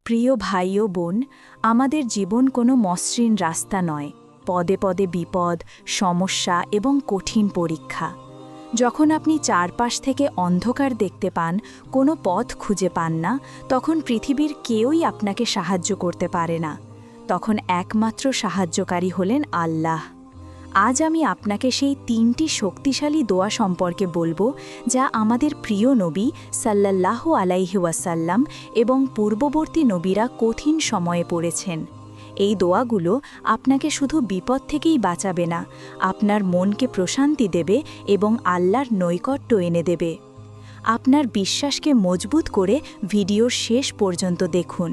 প্রিয় ভাই ও বোন, আমাদের জীবন কোনো মসৃণ রাস্তা নয়। পদে পদে বিপদ, সমস্যা এবং কঠিন পরীক্ষা। যখন আপনি চারপাশ থেকে অন্ধকার দেখতে পান, কোনো পথ খুঁজে পান না, তখন পৃথিবীর কেউই আপনাকে সাহায্য করতে পারে না। তখন একমাত্র সাহায্যকারী হলেন আল্লাহ। আজ আমি আপনাকে সেই ৩টি শক্তিশালী দোয়া সম্পর্কে বলবো, যা আমাদের প্রিয় নবী সাল্লাল্লাহু আলাইহি ওয়াসাল্লাম এবং পূর্ববর্তী নবীরা কঠিন সময়ে পড়েছেন। এই দোয়াগুলো আপনাকে শুধু বিপদ থেকেই বাঁচাবে না, আপনার মনকে প্রশান্তি দেবে এবং আল্লাহর নৈকট্য এনে দেবে। আপনার বিশ্বাসকে মজবুত করে ভিডিওর শেষ পর্যন্ত দেখুন।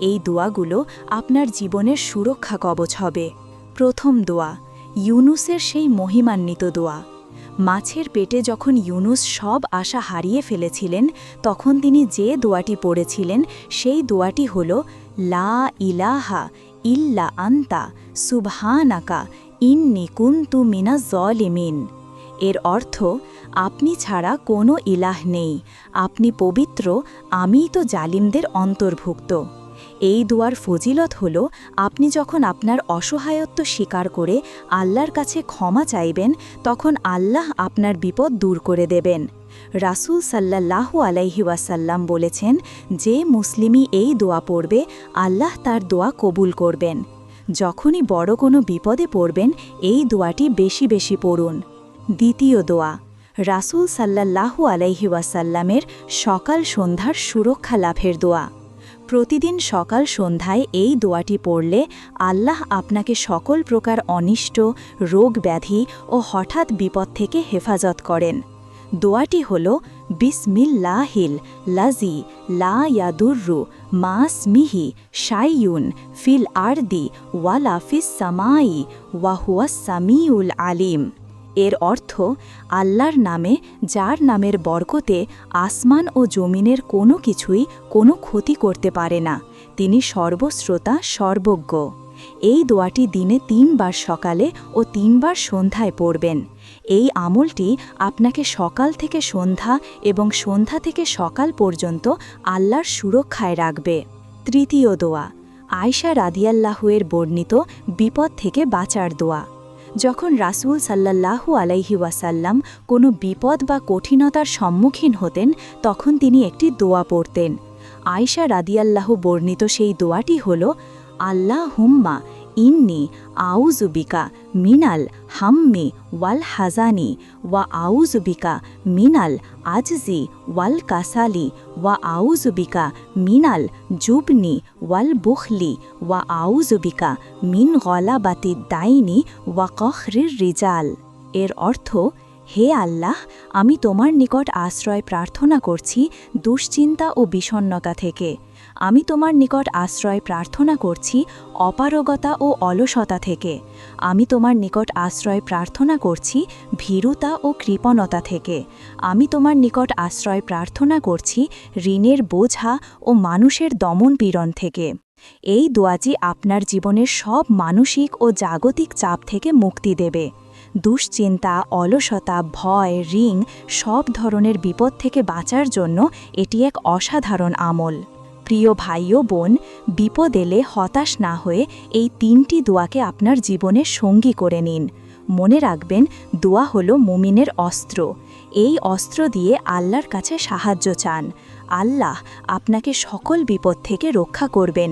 এই দোয়াগুলো আপনার জীবনের সুরক্ষা কবচ হবে। প্রথম দোয়া, ইউনুসের সেই মহিমান্বিত দোয়া। মাছের পেটে যখন ইউনুস সব আশা হারিয়ে ফেলেছিলেন, তখন তিনি যে দোয়াটি পড়েছিলেন সেই দোয়াটি হল, লা ইলাহা ইল্লা আন্তা সুবহানাকা ইন্নী কুনতু মিনাজ জালিমিন। এর অর্থ, আপনি ছাড়া কোনো ইলাহ নেই, আপনি পবিত্র, আমিই তো জালিমদের অন্তর্ভুক্ত। এই দোয়ার ফজিলত হল, আপনি যখন আপনার অসহায়ত্ব স্বীকার করে আল্লাহর কাছে ক্ষমা চাইবেন, তখন আল্লাহ আপনার বিপদ দূর করে দেবেন। রাসূল সাল্লাল্লাহু আলাইহি ওয়াসাল্লাম বলেছেন, যে মুসলিমই এই দোয়া পড়বে, আল্লাহ তার দোয়া কবুল করবেন। যখনই বড় কোনো বিপদে পড়বেন, এই দোয়াটি বেশি বেশি পড়ুন। দ্বিতীয় দোয়া, রাসূল সাল্লাল্লাহু আলাইহি ওয়াসাল্লামের সকাল সন্ধ্যার সুরক্ষা লাভের দোয়া। প্রতিদিন সকাল সন্ধ্যায় এই দোয়াটি পড়লে আল্লাহ আপনাকে সকল প্রকার অনিষ্ট, রোগ ব্যাধি ও হঠাৎ বিপদ থেকে হেফাজত করেন। দোয়াটি হল, বিসমিল্লাহিল লাজি লা ইয়াদুররু মাসমিহি শাইউন ফিল আরদি ওয়ালা ফিস সামাই ওয়া হুয়াস সামিউল আলিম। এর অর্থ, আল্লাহর নামে, যার নামের বরকতে আসমান ও জমিনের কোনো কিছুই কোনো ক্ষতি করতে পারে না, তিনি সর্বশ্রোতা, সর্বজ্ঞ। এই দোয়াটি দিনে ৩ বার সকালে ও ৩ বার সন্ধ্যায় পড়বেন। এই আমলটি আপনাকে সকাল থেকে সন্ধ্যা এবং সন্ধ্যা থেকে সকাল পর্যন্ত আল্লাহর সুরক্ষায় রাখবে। তৃতীয় দোয়া, আয়েশা রাদিয়াল্লাহুয়ের বর্ণিত বিপদ থেকে বাঁচার দোয়া। যখন রাসূল সাল্লাল্লাহু আলাইহি ওয়াসাল্লাম কোনো বিপদ বা কঠিনতার সম্মুখীন হতেন, তখন তিনি একটি দোয়া পড়তেন। আয়েশা রাদিয়াল্লাহু বর্ণিত সেই দোয়াটি হল, আল্লাহুম্মা ইন্নী আউযু বিকা মিনাল হাম্মি ওয়াল হাজানি ওয়া আউযু বিকা মিনাল আজজি ওয়াল কাসালি ওয়া আউযু বিকা মিনাল জুবনি ওয়াল বুখলি ওয়া আউযু বিকা মিন গলাবাতিদ দাইনি ওয়া কখরির রিজাল। এর অর্থ, হে আল্লাহ, আমি তোমার নিকট আশ্রয় প্রার্থনা করছি দুশ্চিন্তা ও বিষণ্ণতা থেকে। আমি তোমার নিকট আশ্রয় প্রার্থনা করছি অপারগতা ও অলসতা থেকে। আমি তোমার নিকট আশ্রয় প্রার্থনা করছি ভীরুতা ও কৃপণতা থেকে। আমি তোমার নিকট আশ্রয় প্রার্থনা করছি ঋণের বোঝা ও মানুষের দমনপীড়ন থেকে। এই দোয়াটি আপনার জীবনের সব মানসিক ও জাগতিক চাপ থেকে মুক্তি দেবে। দুশ্চিন্তা, অলসতা, ভয়, ঋণ সব ধরনের বিপদ থেকে বাঁচার জন্য এটি এক অসাধারণ আমল। প্রিয় ভাই ও বোন, বিপদ এলে হতাশ না হয়ে এই ৩টি দোয়াকে আপনার জীবনের সঙ্গী করে নিন। মনে রাখবেন, দোয়া হল মুমিনের অস্ত্র। এই অস্ত্র দিয়ে আল্লাহর কাছে সাহায্য চান। আল্লাহ আপনাকে সকল বিপদ থেকে রক্ষা করবেন।